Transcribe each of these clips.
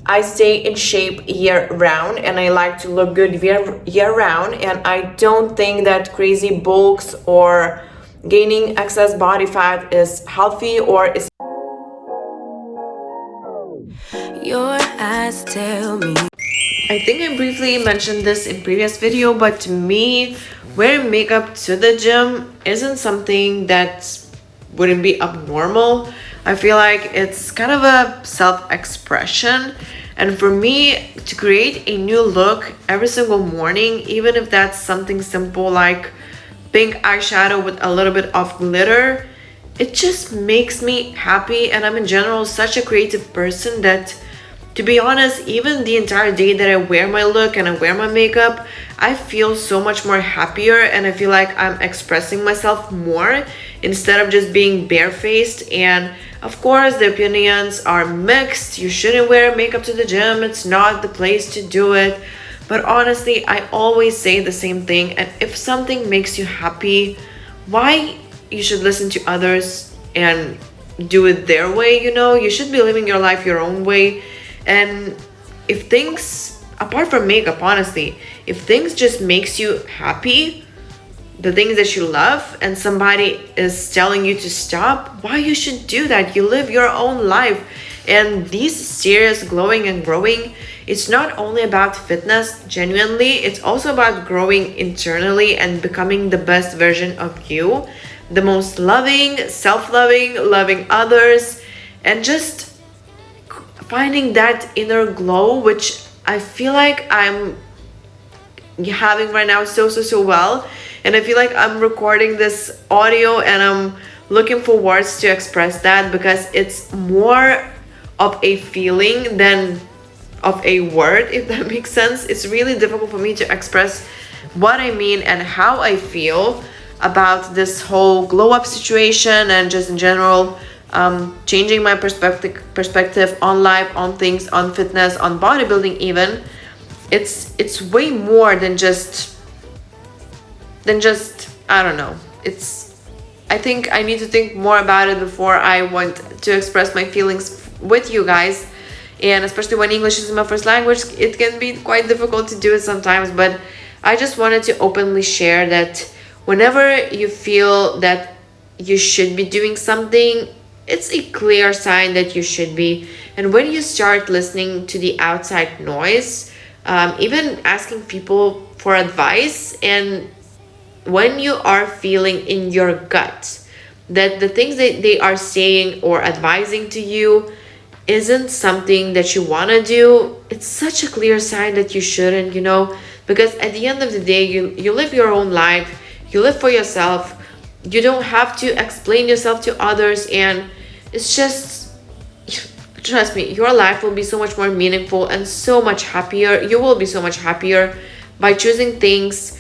I stay in shape year round and I like to look good year round, and I don't think that crazy bulks or gaining excess body fat is healthy or is. Your eyes tell me. I think I briefly mentioned this in previous video, but to me, wearing makeup to the gym isn't something that wouldn't be abnormal. I feel like it's kind of a self-expression, and for me to create a new look every single morning, even if that's something simple like pink eyeshadow with a little bit of glitter, it just makes me happy. And I'm in general such a creative person that, to be honest, even the entire day that I wear my look and I wear my makeup, I feel so much more happier, and I feel like I'm expressing myself more instead of just being barefaced. And of course, the opinions are mixed. You shouldn't wear makeup to the gym. It's not the place to do it. But honestly, I always say the same thing. And if something makes you happy, why you should listen to others and do it their way? You should be living your life your own way. And if things, apart from makeup, honestly, if things just makes you happy, the things that you love, and somebody is telling you to stop, why you should do that? You live your own life. And these serious glowing and growing, it's not only about fitness, genuinely, it's also about growing internally and becoming the best version of you, the most loving, self-loving, loving others, and just finding that inner glow, which I feel like I'm having right now so well. And I feel like I'm recording this audio and I'm looking for words to express that, because it's more of a feeling than of a word, if that makes sense. It's really difficult for me to express what I mean and how I feel about this whole glow up situation, and just in general, changing my perspective on life, on things, on fitness, on bodybuilding even. It's way more than just I don't know. I think I need to think more about it before I want to express my feelings with you guys. And especially when English is my first language, it can be quite difficult to do it sometimes. But I just wanted to openly share that whenever you feel that you should be doing something, it's a clear sign that you should be. And when you start listening to the outside noise, even asking people for advice, and when you are feeling in your gut that the things that they are saying or advising to you isn't something that you want to do, it's such a clear sign that you shouldn't, because at the end of the day, you live your own life, you live for yourself, you don't have to explain yourself to others, and it's just, trust me, your life will be so much more meaningful and so much happier. You will be so much happier by choosing things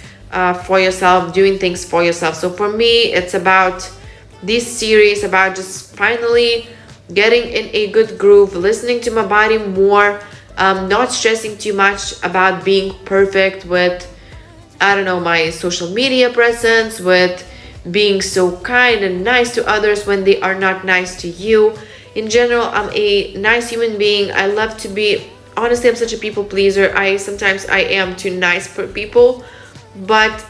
for yourself, doing things for yourself. So for me, it's about this series, about just finally getting in a good groove, listening to my body more, not stressing too much about being perfect with, I don't know, my social media presence, with being so kind and nice to others when they are not nice to you. In general, I'm a nice human being. I love to be, honestly, I'm such a people pleaser. Sometimes I am too nice for people, but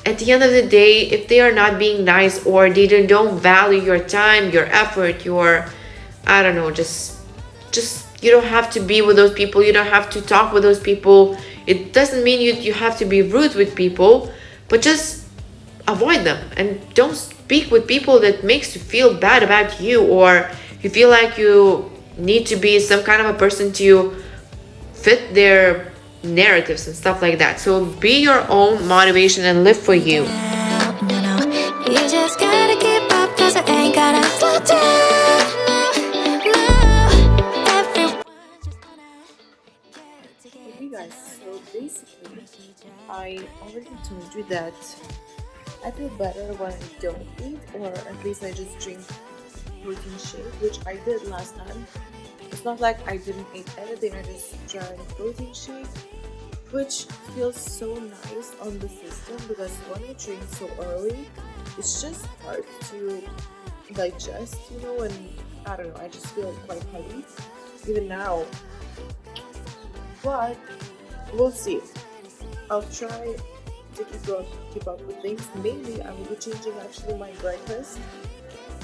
at the end of the day, if they are not being nice, or they don't value your time, your effort, your, I don't know, just you don't have to be with those people, you don't have to talk with those people. It doesn't mean you have to be rude with people, but just avoid them and don't speak with people that makes you feel bad about you, or you feel like you need to be some kind of a person to fit their narratives and stuff like that. So be your own motivation and live for you. You just gotta keep up, 'cause I ain't gonna slow down. Hey guys, so basically I already told you that I feel better when I don't eat, or at least I just drink protein shake, which I did last time. It's not like I didn't eat anything, I just drank protein shake, which feels so nice on the system, because when you drink so early, it's just hard to digest, and I don't know, I just feel quite heavy. Even now, but we'll see. I'll try to keep up with things. Maybe I will be changing actually my breakfast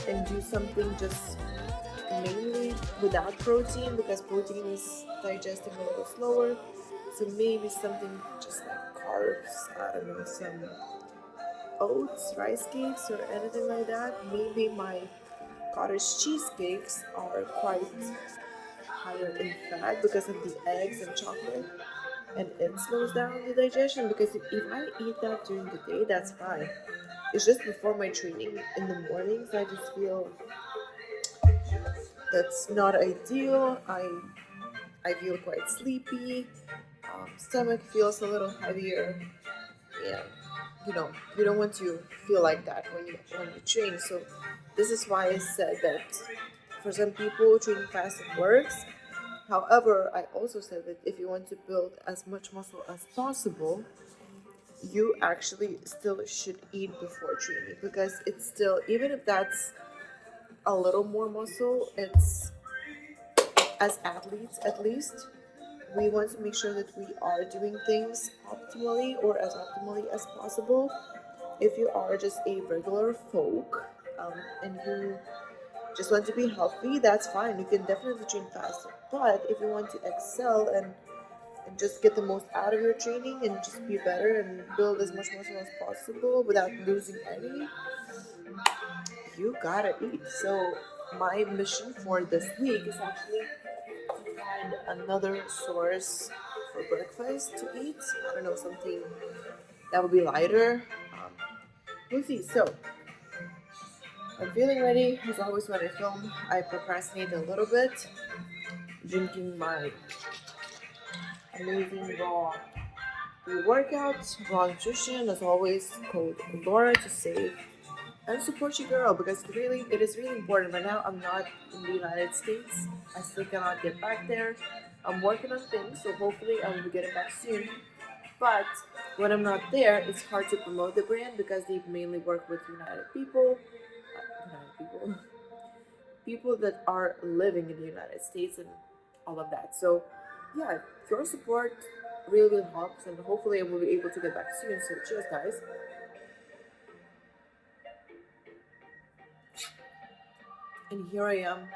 and do something just mainly without protein, because protein is digesting a little slower. So maybe something just like carbs, I don't know, some oats, rice cakes, or anything like that. Maybe my cottage cheesecakes are quite higher in fat because of the eggs and chocolate, and it slows down the digestion. Because if I eat that during the day, that's fine. It's just before my training in the mornings, I just feel that's not ideal. I feel quite sleepy. Stomach feels a little heavier. Yeah, you don't want to feel like that when you train. So this is why I said that for some people training fasted works. However, I also said that if you want to build as much muscle as possible, you actually still should eat before training, because it's still, even if that's a little more muscle, it's, as athletes at least, we want to make sure that we are doing things optimally, or as optimally as possible. If you are just a regular folk, and you just want to be healthy, that's fine. You can definitely train faster. But if you want to excel and just get the most out of your training and just be better and build as much muscle as possible without losing any, you gotta eat. So my mission for this week is actually to find another source for breakfast to eat. I don't know, something that would be lighter. We'll see. So I'm feeling ready. As always, when I film, I procrastinate a little bit, drinking my amazing raw pre-workout, raw nutrition. As always, code Laura to save and support your girl, because it is really important. Right now, I'm not in the United States. I still cannot get back there. I'm working on things, so hopefully I will be getting back soon. But when I'm not there, it's hard to promote the brand because they mainly work with people that are living in the United States and all of that. So, yeah, your support really, really helps, and hopefully I will be able to get back soon. So, cheers, guys. And here I am,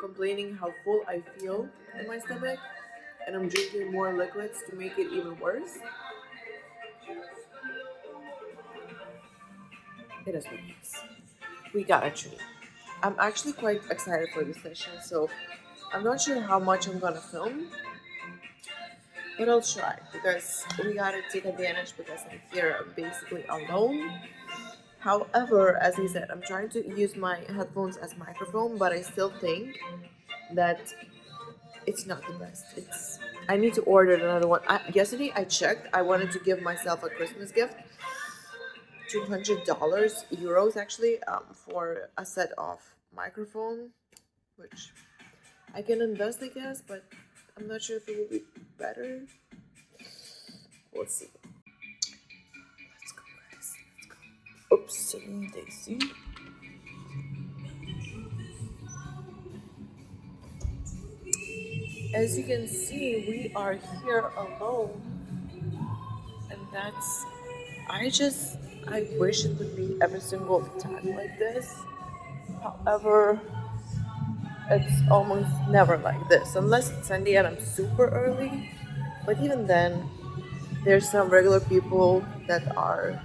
complaining how full I feel in my stomach, and I'm drinking more liquids to make it even worse. It is what it is. We gotta treat. I'm actually quite excited for this session, so I'm not sure how much I'm gonna film, but I'll try, because we gotta take advantage, because I'm here basically alone. However, as I said, I'm trying to use my headphones as microphone, but I still think that it's not the best. I need to order another one. Yesterday I checked. I wanted to give myself a Christmas gift, €200 actually, for a set of microphone, which I can invest, I guess, but I'm not sure if it will be better. We'll see. Let's go, guys. Let's go. Oopsie daisy. As you can see, we are here alone, and I wish it would be every single time like this. However, it's almost never like this, unless it's Sunday and I'm super early. But even then, there's some regular people that are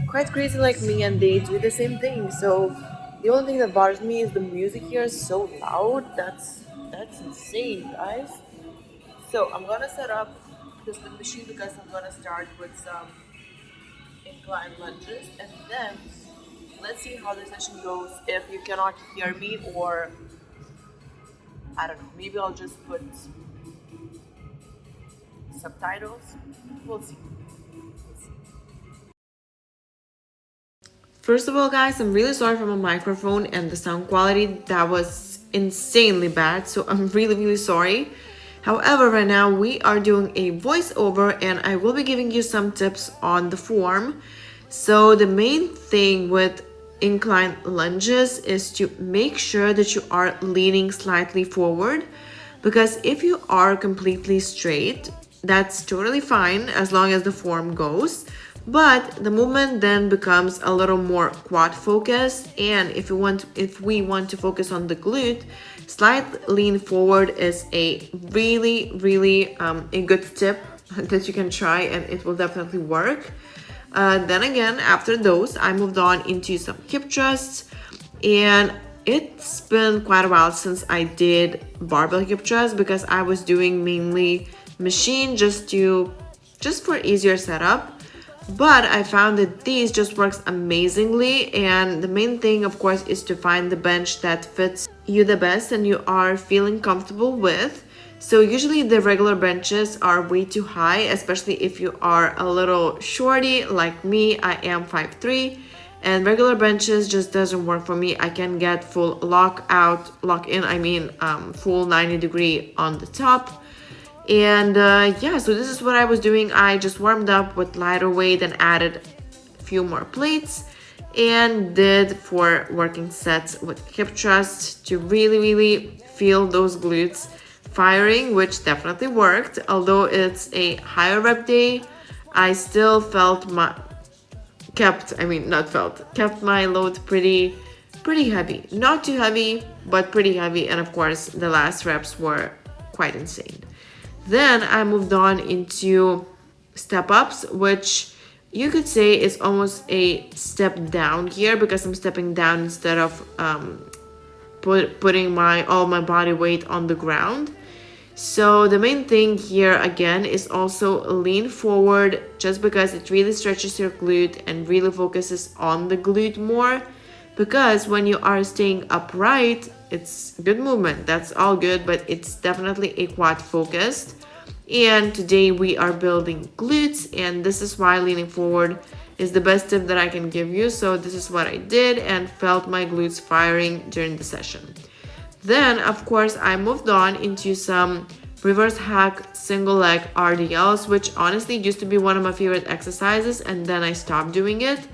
quite crazy like me, and they do the same thing. So the only thing that bothers me is the music here is so loud. That's insane, guys. So I'm gonna set up this machine, because I'm gonna start with some incline lunges, and then let's see how the session goes. If you cannot hear me, or I don't know, maybe I'll just put subtitles. We'll see. First of all, guys, I'm really sorry for my microphone and the sound quality. That was insanely bad, so I'm really, really sorry. However, right now we are doing a voiceover, and I will be giving you some tips on the form. So the main thing with incline lunges is to make sure that you are leaning slightly forward. because if you are completely straight, that's totally fine as long as the form goes. But the movement then becomes a little more quad focused, and if we want to focus on the glute, slight lean forward is a really a good tip that you can try, and it will definitely work. Then again, after those, I moved on into some hip thrusts, and it's been quite a while since I did barbell hip thrust because I was doing mainly machine just for easier setup. But I found that these just works amazingly, and the main thing of course is to find the bench that fits you the best and you are feeling comfortable with. So usually the regular benches are way too high, especially if you are a little shorty like me. I am 5'3", and regular benches just doesn't work for me. I can get full lock in, full 90-degree on the top. And yeah, so this is what I was doing. I just warmed up with lighter weight and added a few more plates and did 4 working sets with hip thrust to really feel those glutes firing, which definitely worked. Although it's a higher rep day, I still kept my load pretty heavy. Not too heavy, but pretty heavy. And of course the last reps were quite insane. Then I moved on into step ups, which you could say is almost a step down here because I'm stepping down instead of putting all my body weight on the ground. So the main thing here again is also lean forward, just because it really stretches your glute and really focuses on the glute more. Because when you are staying upright, it's good movement, that's all good, but it's definitely a quad focused. And today we are building glutes, and this is why leaning forward is the best tip that I can give you. So this is what I did and felt my glutes firing during the session. Then of course I moved on into some reverse hack single leg RDLs, which honestly used to be one of my favorite exercises, and then I stopped doing it.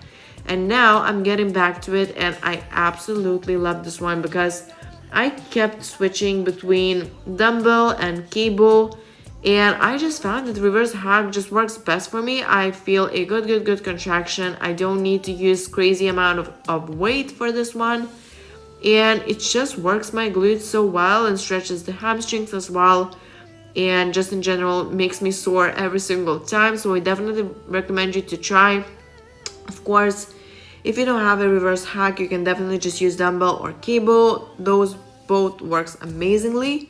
And now I'm getting back to it, and I absolutely love this one because I kept switching between dumbbell and cable, and I just found that reverse hack just works best for me. I feel a good contraction. I don't need to use crazy amount of weight for this one, and it just works my glutes so well and stretches the hamstrings as well, and just in general makes me sore every single time. So I definitely recommend you to try. Of course, if you don't have a reverse hack, you can definitely just use dumbbell or cable. Those both works amazingly.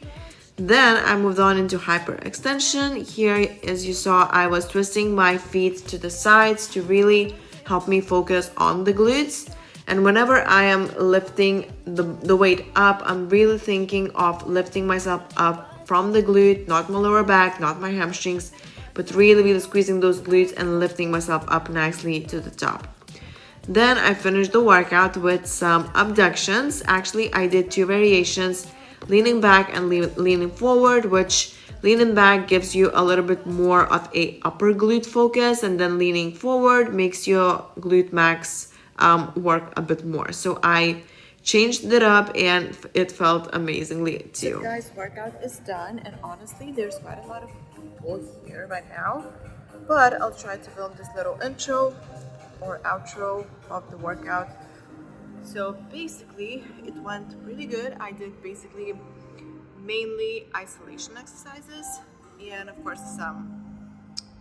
Then I moved on into hyperextension. Here, as you saw, I was twisting my feet to the sides to really help me focus on the glutes. And whenever I am lifting the weight up, I'm really thinking of lifting myself up from the glute, not my lower back, not my hamstrings, but really squeezing those glutes and lifting myself up nicely to the top. Then I finished the workout with some abductions. Actually, I did 2 variations, leaning back and leaning forward, which leaning back gives you a little bit more of a upper glute focus, and then leaning forward makes your glute max work a bit more. So I changed it up and it felt amazingly too. So guys, workout is done, and honestly there's quite a lot of people here right now, but I'll try to film this little intro or outro of the workout. So basically it went really good. I did basically mainly isolation exercises and of course some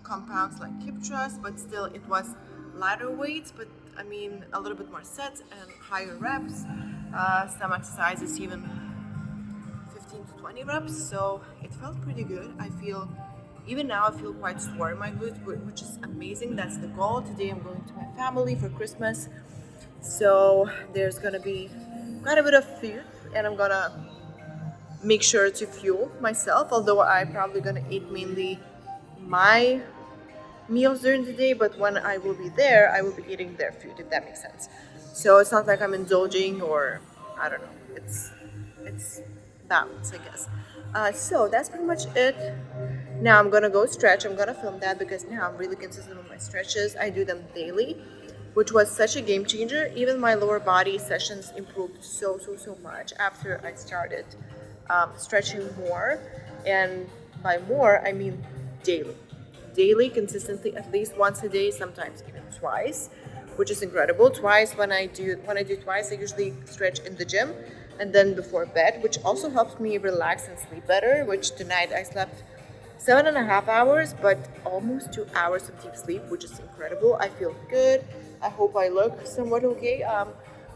compounds like hip thrust, but still it was lighter weights, but I mean a little bit more sets and higher reps. Some exercises even 15 to 20 reps, so it felt pretty good. Even now I feel quite sore in my glutes, which is amazing. That's the goal. Today I'm going to my family for Christmas, so there's gonna be quite a bit of food, and I'm gonna make sure to fuel myself, although I'm probably gonna eat mainly my meals during the day, but when I will be there, I will be eating their food, if that makes sense. So it's not like I'm indulging, or I don't know, it's balance, I guess. So that's pretty much it. Now I'm gonna go stretch. I'm gonna film that because now I'm really consistent with my stretches. I do them daily, which was such a game changer. Even my lower body sessions improved so much after I started stretching more, and by more I mean daily, consistently, at least once a day, sometimes even twice, which is incredible. Twice, when I do twice, I usually stretch in the gym and then before bed, which also helps me relax and sleep better, which tonight I slept 7.5 hours, but almost 2 hours of deep sleep, which is incredible. I feel good. I hope I look somewhat okay.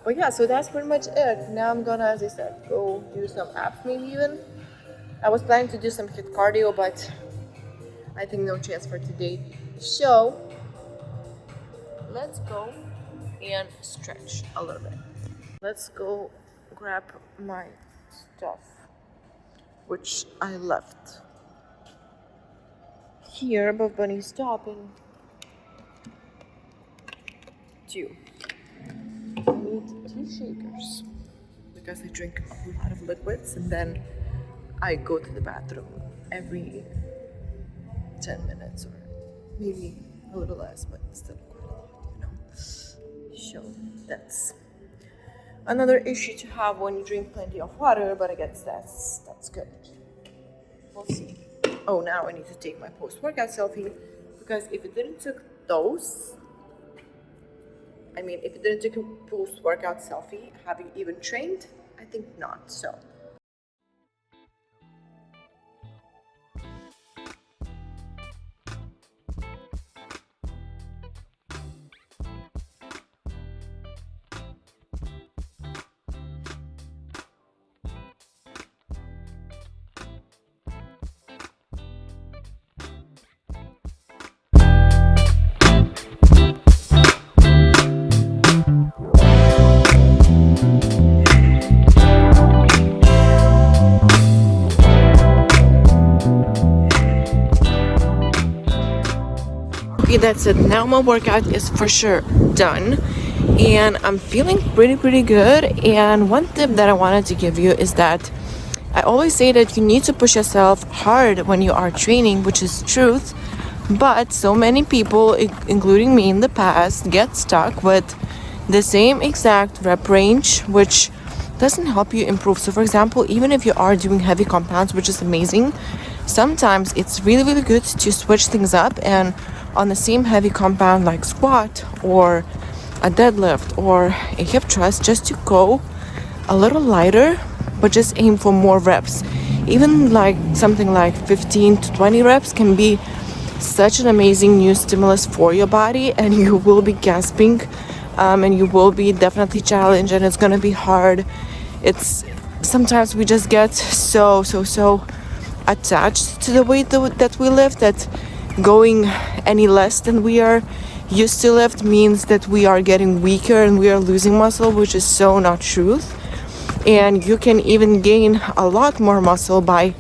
But yeah, so that's pretty much it. Now I'm gonna, as I said, go do some abs maybe even. I was planning to do some HIIT cardio, but I think no chance for today. So let's go and stretch a little bit. Let's go grab my stuff, which I left here above Bunny's top, and I need 2 shakers because I drink a lot of liquids, and then I go to the bathroom every 10 minutes or maybe a little less, but still quite a lot, you know. So that's another issue to have when you drink plenty of water, but I guess that's good. We'll see. Oh, now I need to take my post-workout selfie, because if it didn't take those, if it didn't take a post-workout selfie, have you even trained? I think not, so. Okay, that's it. Now my workout is for sure done, and I'm feeling pretty good. And one tip that I wanted to give you is that I always say that you need to push yourself hard when you are training, which is truth. But so many people, including me in the past, get stuck with the same exact rep range, which doesn't help you improve. So for example, even if you are doing heavy compounds, which is amazing, sometimes it's really good to switch things up, and on the same heavy compound like squat or a deadlift or a hip thrust, just to go a little lighter, but just aim for more reps. Even like something like 15 to 20 reps can be such an amazing new stimulus for your body, and you will be gasping, and you will be definitely challenged, and it's gonna be hard. It's sometimes we just get so attached to the weight that we lift, that going any less than we are used to lift means that we are getting weaker and we are losing muscle, which is so not truth. And you can even gain a lot more muscle by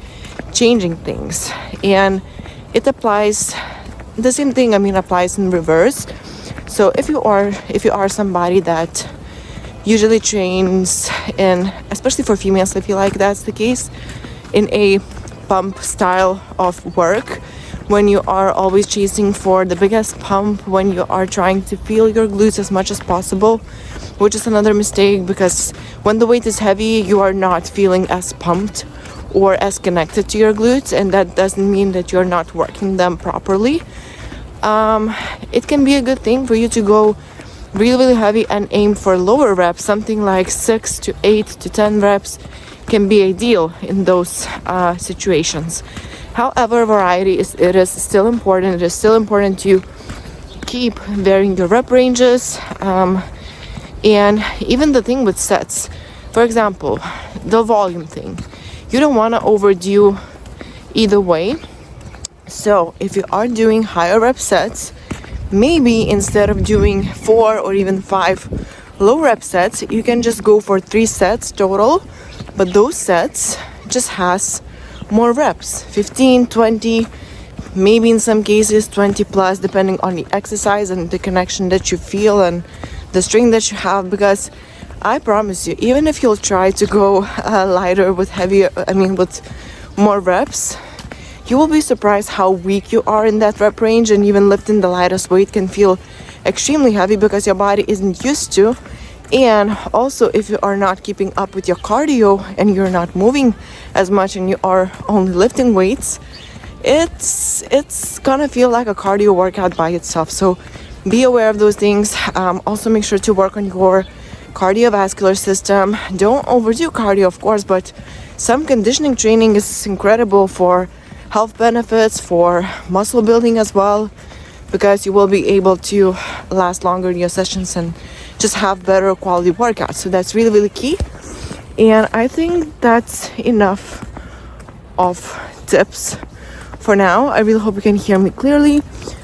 changing things, and it applies the same thing applies in reverse. So if you are somebody that usually trains in, especially for females, I feel like that's the case, in a pump style of work, when you are always chasing for the biggest pump, when you are trying to feel your glutes as much as possible, which is another mistake, because when the weight is heavy, you are not feeling as pumped or as connected to your glutes, and that doesn't mean that you're not working them properly. It can be a good thing for you to go really heavy and aim for lower reps. Something like 6 to 8 to 10 reps can be ideal in those situations. However, variety is still important. It is still important to keep varying your rep ranges, and even the thing with sets. For example, the volume thing. You don't want to overdo either way. So if you are doing higher rep sets, maybe instead of doing 4 or even 5 low rep sets, you can just go for 3 sets total, but those sets just has more reps, 15, 20, maybe in some cases 20 plus, depending on the exercise and the connection that you feel and the strength that you have. Because I promise you, even if you'll try to go lighter with with more reps, you will be surprised how weak you are in that rep range, and even lifting the lightest weight can feel extremely heavy because your body isn't used to And also, if you are not keeping up with your cardio and you're not moving as much and you are only lifting weights, it's gonna feel like a cardio workout by itself. So be aware of those things. Also make sure to work on your cardiovascular system. Don't overdo cardio, of course, but some conditioning training is incredible for health benefits, for muscle building as well, because you will be able to last longer in your sessions and just have better quality workouts. So that's really, really key. And I think that's enough of tips for now. I really hope you can hear me clearly.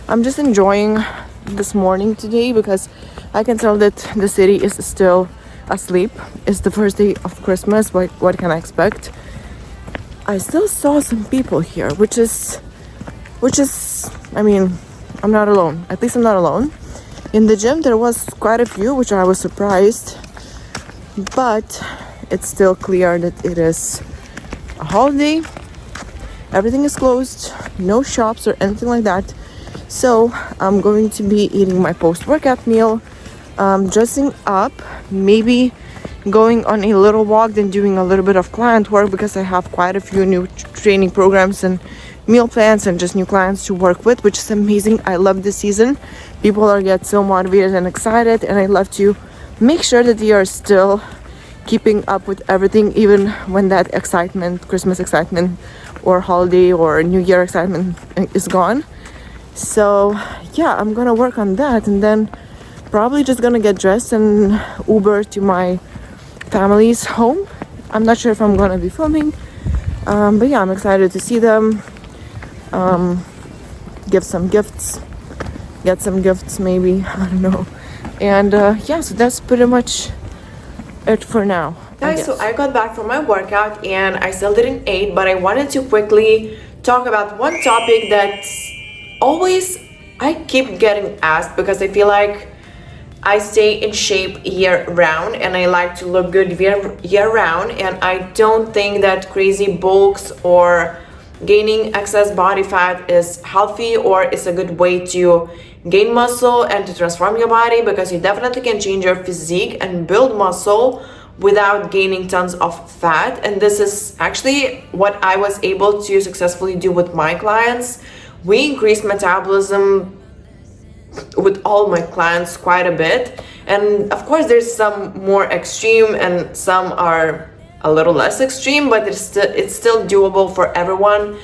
I'm just enjoying this morning today because I can tell that the city is still asleep. It's the first day of Christmas. What can I expect? I still saw some people here, which is I mean, I'm not alone. At least I'm not alone. In the gym there was quite a few, which I was surprised, but it's still clear that it is a holiday. Everything is closed, no shops or anything like that. So I'm going to be eating my post-workout meal, dressing up, maybe going on a little walk, then doing a little bit of client work because I have quite a few new training programs and meal plans and just new clients to work with, which is amazing. I love this season. People are get so motivated and excited, and I love to make sure that they are still keeping up with everything, even when that excitement, Christmas excitement or holiday or New Year excitement is gone. So yeah, I'm gonna work on that, and then probably just gonna get dressed and Uber to my family's home. I'm not sure if I'm gonna be filming, but yeah, I'm excited to see them, give some gifts, get some gifts maybe, I don't know. And yeah, so that's pretty much it for now. Guys, so I got back from my workout and I still didn't eat, but I wanted to quickly talk about one topic that's always I keep getting asked, because I feel like I stay in shape year round and I like to look good year round, and I don't think that crazy bulks or gaining excess body fat is healthy or is a good way to gain muscle and to transform your body, because you definitely can change your physique and build muscle without gaining tons of fat. And this is actually what I was able to successfully do with my clients. We increased metabolism with all my clients quite a bit, and of course there's some more extreme and some are a little less extreme, but it's still doable for everyone.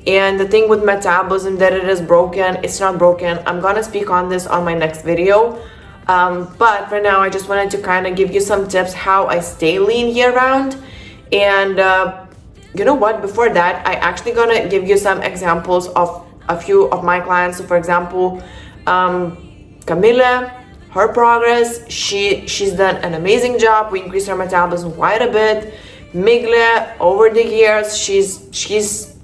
And the thing with metabolism, that it is broken, it's not broken. I'm gonna speak on this on my next video, but for now I just wanted to kind of give you some tips how I stay lean year round. And you know what, before that, I actually gonna give you some examples of a few of my clients. So for example, Camilla, her progress, she's done an amazing job. We increased her metabolism quite a bit. Migla, over the years, she's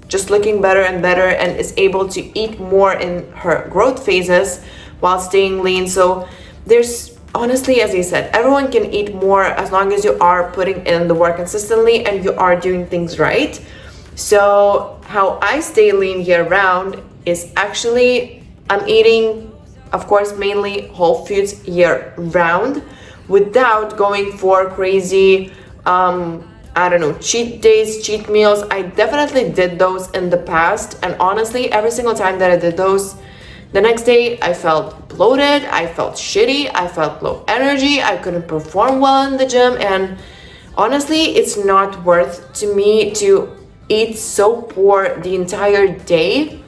just looking better and better and is able to eat more in her growth phases while staying lean. So there's, honestly, as I said, everyone can eat more as long as you are putting in the work consistently and you are doing things right. So how I stay lean year round is actually I'm eating, of course, mainly whole foods year round without going for crazy I don't know, cheat days, cheat meals. I definitely did those in the past, and honestly, every single time that I did those, the next day I felt bloated, I felt shitty, I felt low energy, I couldn't perform well in the gym. And honestly, it's not worth to me to eat so poor the entire day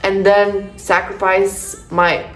and then sacrifice my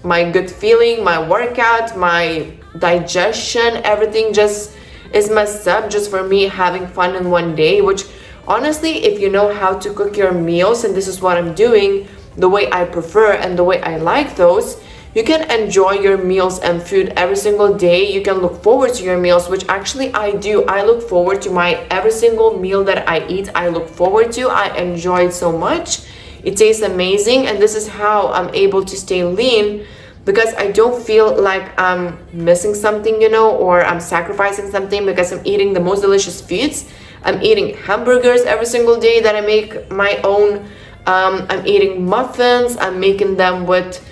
good feeling, my workout, my digestion, everything just is messed up just for me having fun in one day. Which honestly, if you know how to cook your meals, and this is what I'm doing, the way I prefer and the way I like those, you can enjoy your meals and food every single day. You can look forward to your meals, which actually I do. I look forward to my every single meal that I eat. I look forward to, I enjoy it so much. It tastes amazing, and this is how I'm able to stay lean, because I don't feel like I'm missing something, you know, or I'm sacrificing something because I'm eating the most delicious foods. I'm eating hamburgers every single day that I make my own. I'm eating muffins. I'm making them with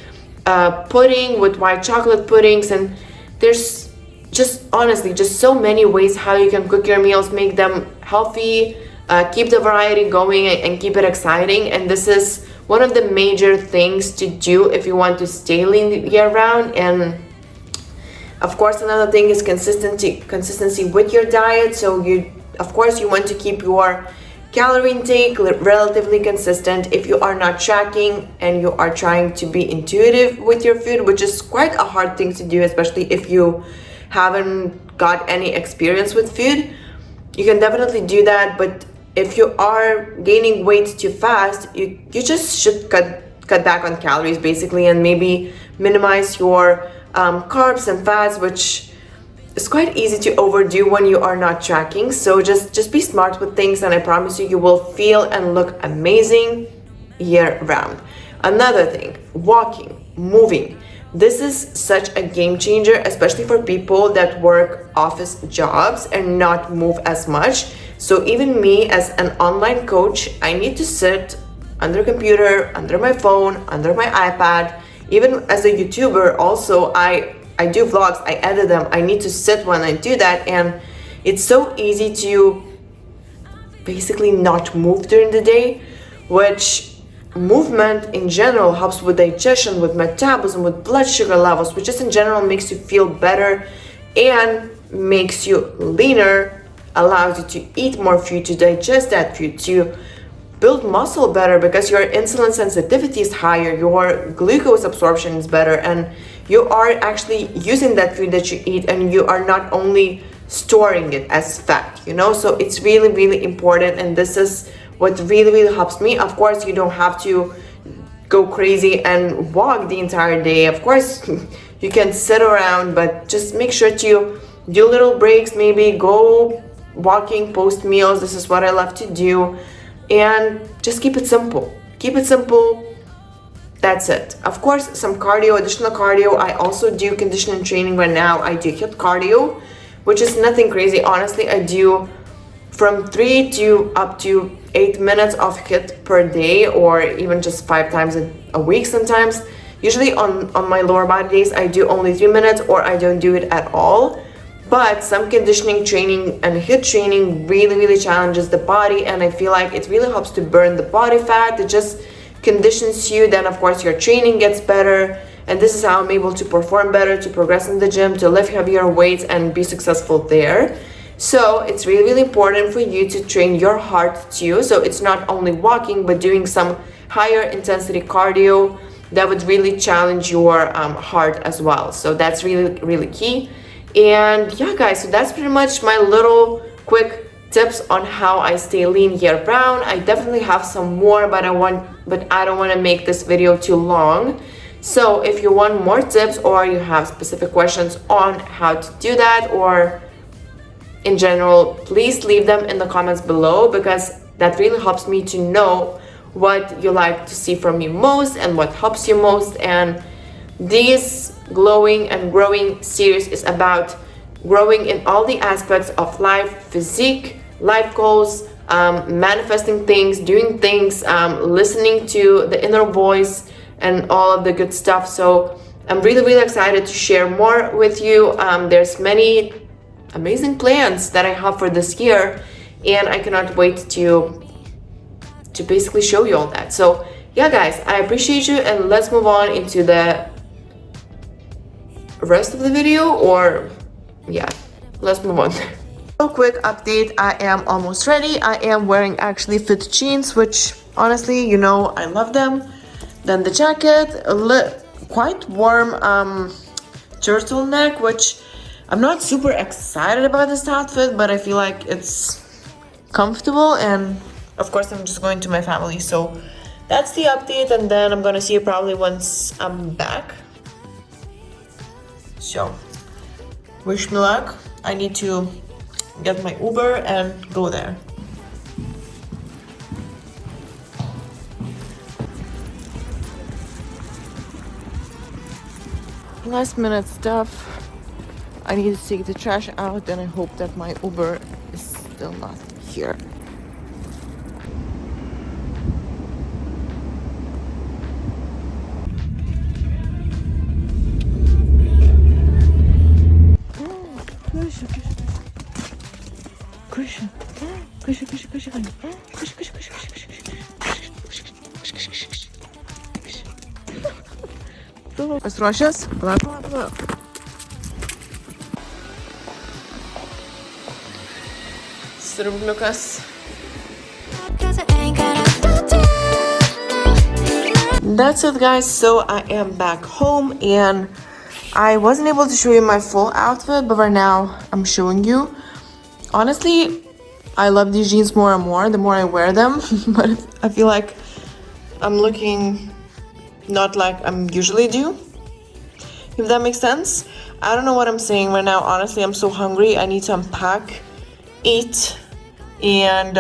pudding, with white chocolate puddings, and there's just honestly, just so many ways how you can cook your meals, make them healthy, keep the variety going, and keep it exciting. And this is one of the major things to do if you want to stay lean year round. And of course, another thing is consistency with your diet. So of course you want to keep your calorie intake relatively consistent. If you are not tracking and you are trying to be intuitive with your food, which is quite a hard thing to do, especially if you haven't got any experience with food, you can definitely do that. But if you are gaining weight too fast, you just should cut back on calories basically, and maybe minimize your carbs and fats, which is quite easy to overdo when you are not tracking. So just be smart with things, and I promise you, you will feel and look amazing year round. Another thing, walking, moving. This is such a game changer, especially for people that work office jobs and not move as much. So even me as an online coach, I need to sit under a computer, under my phone, under my iPad. Even as a YouTuber also, I do vlogs, I edit them, I need to sit when I do that, and it's so easy to basically not move during the day, which movement in general helps with digestion, with metabolism, with blood sugar levels, which just in general makes you feel better and makes you leaner, allows you to eat more food, to digest that food, to build muscle better because your insulin sensitivity is higher, your glucose absorption is better, and you are actually using that food that you eat, and you are not only storing it as fat, so it's really, really important. And this is what really, really helps me. Of course, you don't have to go crazy and walk the entire day. Of course, you can sit around, but just make sure to do little breaks, maybe go walking post meals. This is what I love to do. And just keep it simple. Keep it simple. That's it. Of course, some cardio, additional cardio. I also do conditioning training right now. I do HIIT cardio, which is nothing crazy. Honestly, I do from 3 to up to 8 minutes of HIIT per day, or even just 5 times a week sometimes. Usually on my lower body days, I do only 3 minutes, or I don't do it at all. But some conditioning training and HIIT training really, really challenges the body, and I feel like it really helps to burn the body fat. It just conditions you. Then of course your training gets better, and this is how I'm able to perform better, to progress in the gym, to lift heavier weights and be successful there. So it's really, really important for you to train your heart too. So it's not only walking, but doing some higher intensity cardio that would really challenge your heart as well. So that's really, really key. And yeah, guys, so that's pretty much my little quick tips on how I stay lean year round. I definitely have some more, but I don't want to make this video too long. So if you want more tips, or you have specific questions on how to do that, or in general, please leave them in the comments below, because that really helps me to know what you like to see from me most and what helps you most. And this glowing and growing series is about growing in all the aspects of life: physique, life goals, manifesting things, doing things, listening to the inner voice, and all of the good stuff. So I'm really, really excited to share more with you. There's many amazing plans that I have for this year, and I cannot wait to basically show you all that. So yeah, guys, I appreciate you, and let's move on into the rest of the video, or yeah, let's move on. So quick update, I am almost ready. I am wearing actually fit jeans, which honestly, I love them. Then the jacket, quite warm turtleneck, which I'm not super excited about this outfit, but I feel like it's comfortable. And of course, I'm just going to my family. So that's the update, and then I'm gonna see you probably once I'm back. So wish me luck. I need to get my Uber and go there. Last minute stuff. I need to take the trash out, and I hope that my Uber is still not here. go. Pasiruošęs? Palauk. Sirbliukas. That's it, guys. So I am back home and I wasn't able to show you my full outfit, but right now I'm showing you. Honestly, I love these jeans more and more the more I wear them, but I feel like I'm looking not like I'm usually do, if that makes sense. I don't know what I'm saying right now. Honestly, I'm so hungry. I need to unpack, eat, and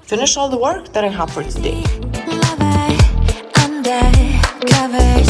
finish all the work that I have for today. Undercover